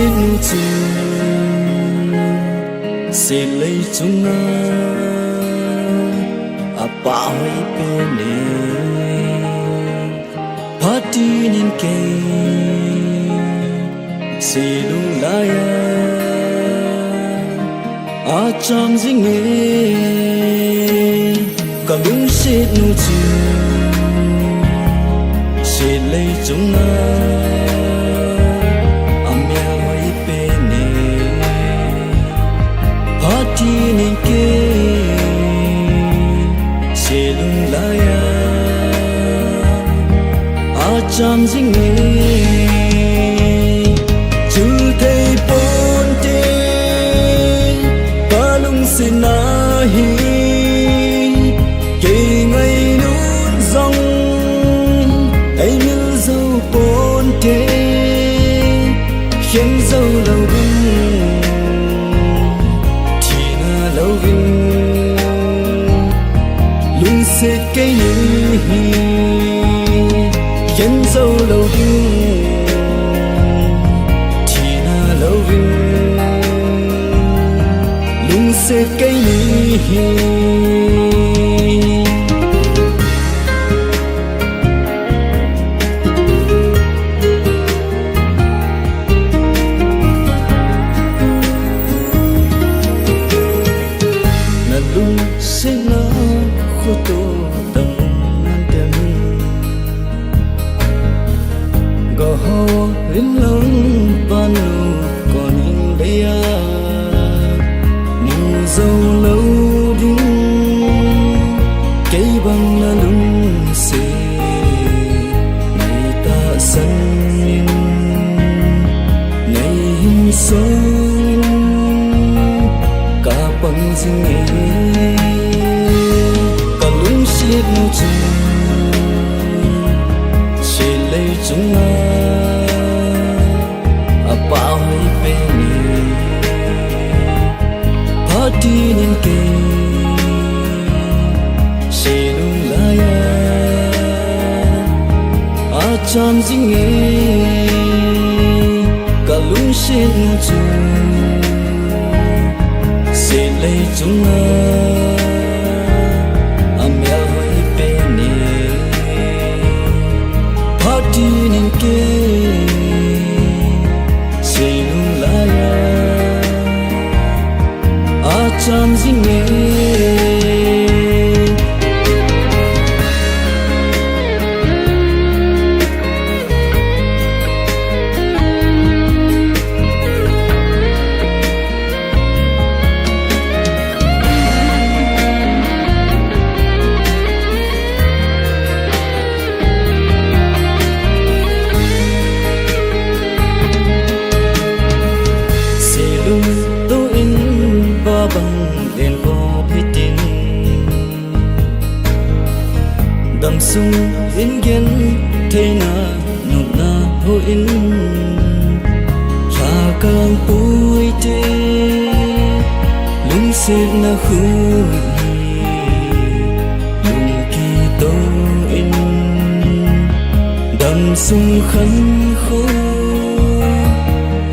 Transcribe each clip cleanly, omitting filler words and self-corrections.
nu chu se lei chunga apa hoi pe ne party nin ke se lu la ya a cham jing e ka lung se nu chu se lei chunga nin ke se lung la ya a cham jing e chu thei pon te pa lung se na hi ke ngai nun zong ai mil zo pon te khen zo lâu lung se cây ni khen dâu lâu vinh thì na lâu vinh lung se cây ni in lung panu con in bia niu dâu lâu đinh cây băng là lung se ngày ta sân in ngày hin soi cả băng dinh e cả lung xiết chu se lei chung bao hơi pe ni party nin ke se lung la ya a cham jing e ka lung se nu chu se lei chung a mel hơi pe ni party nin ke cham jing e đầm sung in gen thế na nụ na ho in cha càng bụi tê lung se na khu lung kỳ tô in đầm sung khăn khô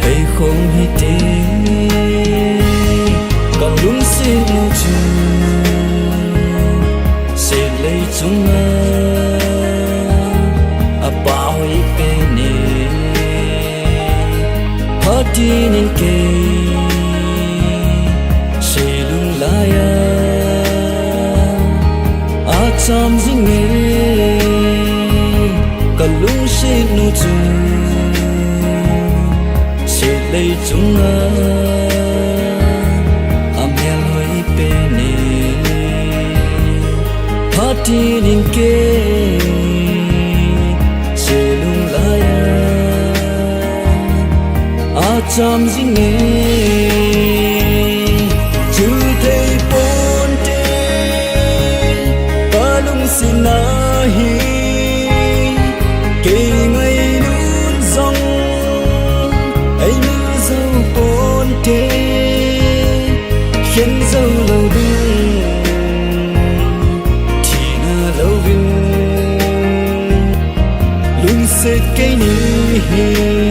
hay không hay tê càng lung se na chu se lei chung party nin ke se lung la ya a cham jing e ka lung se nu chu se lei chung a mel hoi pe ni party nin ke se lung la ya cham jing e chu thei pon te pa lung si na hi ke ngai nun zong ai mi dâu pon te khen dâu lâu đinh thì na lâu vinh lung se cây ni